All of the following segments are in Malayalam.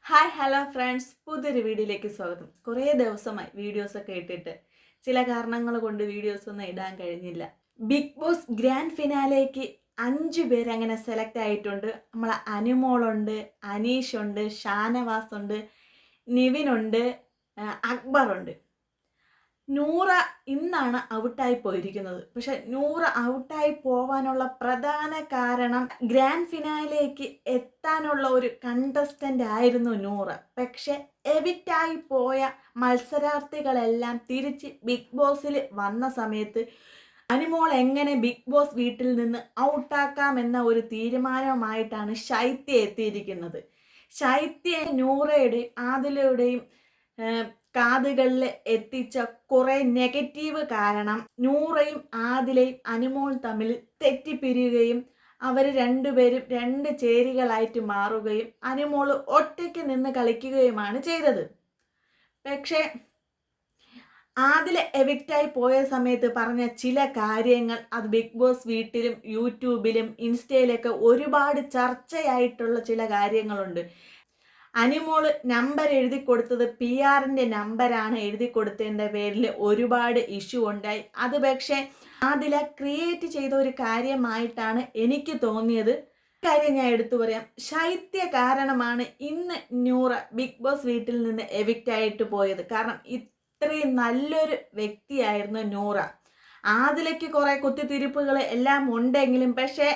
ഹായ് ഹലോ ഫ്രണ്ട്സ്, പുതിയൊരു വീഡിയോയിലേക്ക് സ്വാഗതം. കുറേ ദിവസമായി വീഡിയോസൊക്കെ ഇട്ടിട്ട് ചില കാരണങ്ങൾ കൊണ്ട് വീഡിയോസൊന്നും ഇടാൻ കഴിഞ്ഞില്ല. ബിഗ് ബോസ് ഗ്രാൻഡ് ഫിനാലേക്ക് 5 പേരങ്ങനെ സെലക്ട് ആയിട്ടുണ്ട്. നമ്മളെ അനുമോളുണ്ട്, അനീഷുണ്ട്, ഷാനവാസ് ഉണ്ട്, നിവിനുണ്ട്, അക്ബറുണ്ട്. നൂറ ഇന്നാണ് ഔട്ടായി പോയിരിക്കുന്നത്. പക്ഷെ നൂറ ഔട്ടായി പോവാനുള്ള പ്രധാന കാരണം ഗ്രാൻഡ് ഫിനാലേക്ക് എത്താനുള്ള ഒരു കണ്ടസ്റ്റന്റ് ആയിരുന്നു നൂറ. പക്ഷെ എവിക്റ്റായി പോയ മത്സരാർത്ഥികളെല്ലാം തിരിച്ച് ബിഗ് ബോസിൽ വന്ന സമയത്ത് അനുമോൾ എങ്ങനെ ബിഗ് ബോസ് വീട്ടിൽ നിന്ന് ഔട്ടാക്കാം എന്ന ഒരു തീരുമാനവുമായിട്ടാണ് ശൈത്യ എത്തിയിരിക്കുന്നത്. ശൈത്യ നൂറയുടെയും ആദിലയുടെയും കാതുകളിൽ എത്തിച്ച കുറെ നെഗറ്റീവ് കാരണം നൂറയും ആദിലയും അനുമോൾ തമ്മിൽ തെറ്റിപ്പിരിയുകയും അവർ രണ്ടുപേരും രണ്ട് ചേരികളായിട്ട് മാറുകയും അനുമോൾ ഒറ്റയ്ക്ക് നിന്ന് കളിക്കുകയുമാണ് ചെയ്തത്. പക്ഷേ ആദില എവിക്റ്റായി പോയ സമയത്ത് പറഞ്ഞ ചില കാര്യങ്ങൾ അത് ബിഗ് ബോസ് വീട്ടിലും യൂട്യൂബിലും ഇൻസ്റ്റയിലൊക്കെ ഒരുപാട് ചർച്ചയായിട്ടുള്ള ചില കാര്യങ്ങളുണ്ട്. അനുമോള് നമ്പർ എഴുതി കൊടുത്തത് PR-ന്റെ നമ്പറാണ് എഴുതി കൊടുത്തതിൻ്റെ പേരിൽ ഒരുപാട് ഇഷ്യൂ ഉണ്ടായി. അത് പക്ഷേ ആദില ക്രിയേറ്റ് ചെയ്ത ഒരു കാര്യമായിട്ടാണ് എനിക്ക് തോന്നിയത്. കാര്യം ഞാൻ എടുത്തു പറയാം. ശൈത്യ കാരണമാണ് ഇന്ന് നൂറ ബിഗ് ബോസ് വീട്ടിൽ നിന്ന് എവിക്റ്റ് ആയിട്ട് പോയത്. കാരണം ഇത്രയും നല്ലൊരു വ്യക്തിയായിരുന്നു നൂറ. ആദിലയ്ക്ക് കുറെ കുത്തിത്തിരിപ്പുകൾ എല്ലാം ഉണ്ടെങ്കിലും പക്ഷേ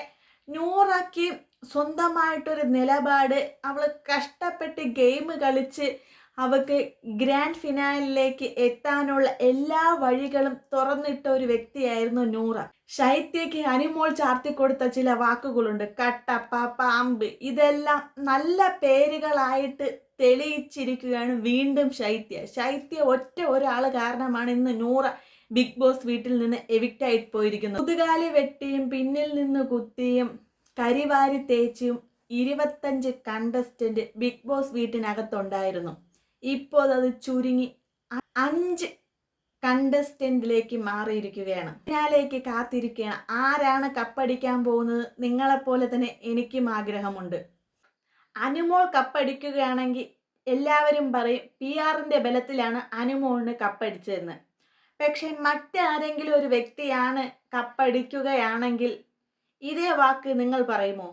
നൂറയ്ക്ക് സ്വന്തമായിട്ടൊരു നിലപാട്, അവൾ കഷ്ടപ്പെട്ട് ഗെയിം കളിച്ച് അവൾക്ക് ഗ്രാൻഡ് ഫിനാലിലേക്ക് എത്താനുള്ള എല്ലാ വഴികളും തുറന്നിട്ട ഒരു വ്യക്തിയായിരുന്നു നൂറ. ശൈത്യയ്ക്ക് അനുമോൾ ചാർത്തിക്കൊടുത്ത ചില വാക്കുകളുണ്ട്, കട്ടപ്പ, പാമ്പ്, ഇതെല്ലാം നല്ല പേരുകളായിട്ട് തെളിയിച്ചിരിക്കുകയാണ് വീണ്ടും ശൈത്യ ഒറ്റ ഒരാൾ കാരണമാണ് ഇന്ന് നൂറ ബിഗ് ബോസ് വീട്ടിൽ നിന്ന് എവിക്റ്റ് ആയിട്ട് പോയിരിക്കുന്നത്. മുതുകാലി വെട്ടിയും പിന്നിൽ നിന്ന് കുത്തിയും കരിവാരി തേച്ചും 25 കണ്ടസ്റ്റന്റ് ബിഗ് ബോസ് വീട്ടിനകത്തുണ്ടായിരുന്നു. ഇപ്പോൾ അത് ചുരുങ്ങി 5 കണ്ടസ്റ്റന്റിലേക്ക് മാറിയിരിക്കുകയാണ്. ഫിനാലേക്ക് കാത്തിരിക്കുകയാണ്. ആരാണ് കപ്പടിക്കാൻ പോകുന്നത്? നിങ്ങളെപ്പോലെ തന്നെ എനിക്കും ആഗ്രഹമുണ്ട്. അനുമോൾ കപ്പടിക്കുകയാണെങ്കിൽ എല്ലാവരും പറയും PR-ന്റെ ബലത്തിലാണ് അനുമോളിന് കപ്പടിച്ചതെന്ന്. പക്ഷെ മറ്റാരെങ്കിലും ഒരു വ്യക്തിയാണ് കപ്പടിക്കുകയാണെങ്കിൽ ഇതേ വാക്ക് നിങ്ങൾ പറയുമോ?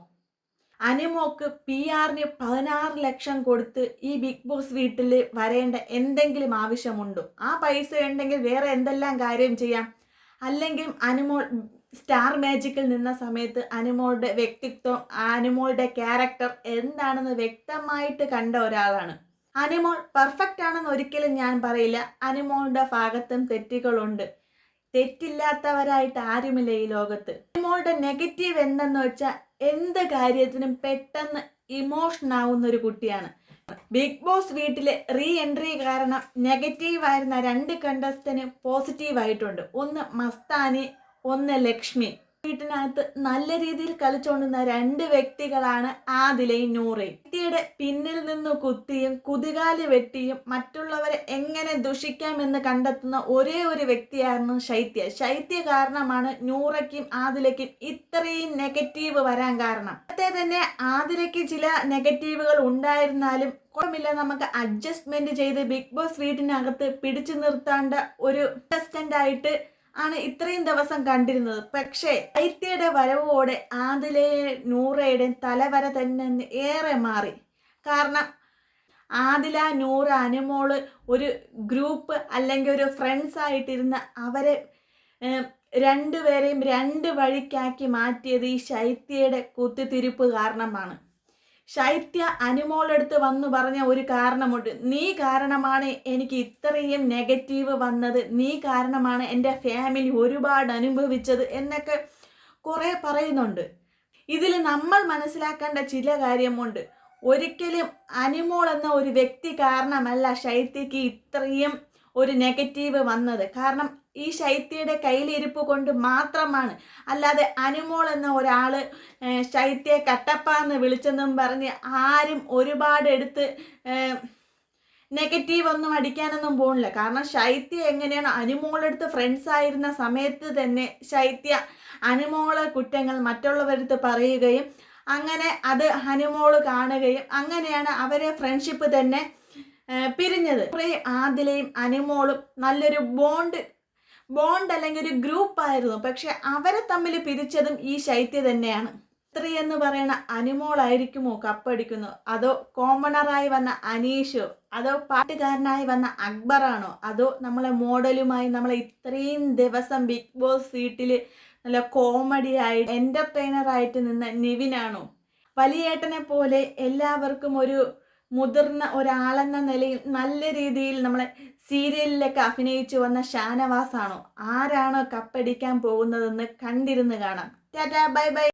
അനുമോക്ക് PR-ന് 16 ലക്ഷം കൊടുത്ത് ഈ ബിഗ് ബോസ് വീട്ടിൽ വരേണ്ട എന്തെങ്കിലും ആവശ്യമുണ്ടോ? ആ പൈസ ഉണ്ടെങ്കിൽ വേറെ എന്തെല്ലാം കാര്യം ചെയ്യാം. അല്ലെങ്കിൽ അനുമോൾ സ്റ്റാർ മാജിക്കിൽ നിന്ന സമയത്ത് അനുമോളുടെ വ്യക്തിത്വം, അനുമോളുടെ ക്യാരക്ടർ എന്താണെന്ന് വ്യക്തമായിട്ട് കണ്ട ഒരാളാണ്. അനുമോൾ പെർഫെക്റ്റ് ആണെന്ന് ഒരിക്കലും ഞാൻ പറയില്ല. അനുമോളുടെ ഭാഗത്തും തെറ്റുകളുണ്ട്. തെറ്റില്ലാത്തവരായിട്ട് ആരുമില്ല ഈ ലോകത്ത്. അനുമോളുടെ നെഗറ്റീവ് എന്തെന്ന് വെച്ചാൽ എന്ത് കാര്യത്തിനും പെട്ടെന്ന് ഇമോഷൻ ആവുന്ന ഒരു കുട്ടിയാണ്. ബിഗ് ബോസ് വീട്ടിലെ എൻട്രി കാരണം നെഗറ്റീവ് ആയിരുന്ന 2 കണ്ടസ്റ്റന്റ് പോസിറ്റീവ് ആയിട്ടുണ്ട്. ഒന്ന് മസ്താനി, ഒന്ന് ലക്ഷ്മി. വീട്ടിനകത്ത് നല്ല രീതിയിൽ കളിച്ചുകൊണ്ടിരുന്ന 2 വ്യക്തികളാണ് ആദിലയും നൂറയും. വ്യക്തിയുടെ പിന്നിൽ നിന്ന് കുത്തിയും കുതികാല് വെട്ടിയും മറ്റുള്ളവരെ എങ്ങനെ ദുഷിക്കാമെന്ന് കണ്ടെത്തുന്ന ഒരേ ഒരു വ്യക്തിയായിരുന്നു ശൈത്യ കാരണമാണ് നൂറയ്ക്കും ആദിലയ്ക്കും ഇത്രയും നെഗറ്റീവ് വരാൻ കാരണം. നേരത്തെ തന്നെ ആദിലയ്ക്ക് ചില നെഗറ്റീവുകൾ ഉണ്ടായിരുന്നാലും കുഴപ്പമില്ല, നമുക്ക് അഡ്ജസ്റ്റ്മെന്റ് ചെയ്ത് ബിഗ് ബോസ് വീട്ടിനകത്ത് പിടിച്ചു നിർത്തേണ്ട ഒരു കണ്ടസ്റ്റന്റ് ആയിട്ട് ആണ് ഇത്രയും ദിവസം കണ്ടിരുന്നത്. പക്ഷേ ശൈത്യയുടെ വരവോടെ ആദിലെ നൂറയുടെ തലവര തന്നെ ഏറെ മാറി. കാരണം ആദില, നൂറ, അനുമോള് ഒരു ഗ്രൂപ്പ് അല്ലെങ്കിൽ ഒരു ഫ്രണ്ട്സ് ആയിട്ടിരുന്ന അവരെ രണ്ടുപേരെയും 2 വഴിക്കാക്കി മാറ്റിയത് ഈ ശൈത്യയുടെ കുത്തിത്തിരിപ്പ് കാരണമാണ്. ശൈത്യ അനുമോളെടുത്ത് വന്നു പറഞ്ഞ ഒരു കാരണമുണ്ട്, നീ കാരണമാണ് എനിക്ക് ഇത്രയും നെഗറ്റീവ് വന്നത്, നീ കാരണമാണ് എൻ്റെ ഫാമിലി ഒരുപാട് അനുഭവിച്ചത് എന്നൊക്കെ കുറേ പറയുന്നുണ്ട്. ഇതിൽ നമ്മൾ മനസ്സിലാക്കേണ്ട ചില കാര്യമുണ്ട്. ഒരിക്കലും അനുമോൾ എന്ന ഒരു വ്യക്തി കാരണമല്ല ശൈത്യക്ക് ഇത്രയും ഒരു നെഗറ്റീവ് വന്നത്. കാരണം ഈ ശൈത്യയുടെ കയ്യിലിരിപ്പ് കൊണ്ട് മാത്രമാണ്. അല്ലാതെ അനുമോൾ എന്ന ഒരാൾ ശൈത്യയെ കട്ടപ്പാന്ന് വിളിച്ചെന്നും പറഞ്ഞ് ആരും ഒരുപാട് എടുത്ത് നെഗറ്റീവ് ഒന്നും അടിക്കാനൊന്നും പോണില്ല. കാരണം ശൈത്യ എങ്ങനെയാണ് അനുമോളെടുത്ത് ഫ്രണ്ട്സ് ആയിരുന്ന സമയത്ത് തന്നെ ശൈത്യ അനുമോളെ കുറ്റങ്ങൾ മറ്റുള്ളവരടുത്ത് പറയുകയും അങ്ങനെ അത് ഹനുമോള് കാണുകയും അങ്ങനെയാണ് അവരെ ഫ്രണ്ട്ഷിപ്പ് തന്നെ പിരിഞ്ഞത്. കുറേ ആദിലയും അനുമോളും നല്ലൊരു ബോണ്ട് അല്ലെങ്കിൽ ഒരു ഗ്രൂപ്പായിരുന്നു. പക്ഷെ അവരെ തമ്മിൽ പിരിച്ചതും ഈ ശൈത്യ തന്നെയാണ്. സ്ത്രീ എന്ന് പറയുന്ന അനുമോളായിരിക്കുമോ കപ്പടിക്കുന്നു? അതോ കോമണറായി വന്ന അനീഷോ? അതോ പാട്ടുകാരനായി വന്ന അക്ബറാണോ? അതോ നമ്മളെ മോഡലുമായി നമ്മളെ ഇത്രയും ദിവസം ബിഗ് ബോസ് വീട്ടിൽ നല്ല കോമഡിയായി എൻ്റർടൈനറായിട്ട് നിന്ന നിവിനാണോ? വലിയേട്ടനെ പോലെ എല്ലാവർക്കും ഒരു മുതിർന്ന ഒരാളെന്ന നിലയിൽ നല്ല രീതിയിൽ നമ്മളെ സീരിയലിലൊക്കെ അഭിനയിച്ചു വന്ന ഷാനവാസാണോ? ആരാണോ കപ്പടിക്കാൻ പോകുന്നതെന്ന് കണ്ടിരുന്ന് കാണാം. Tata, bye bye.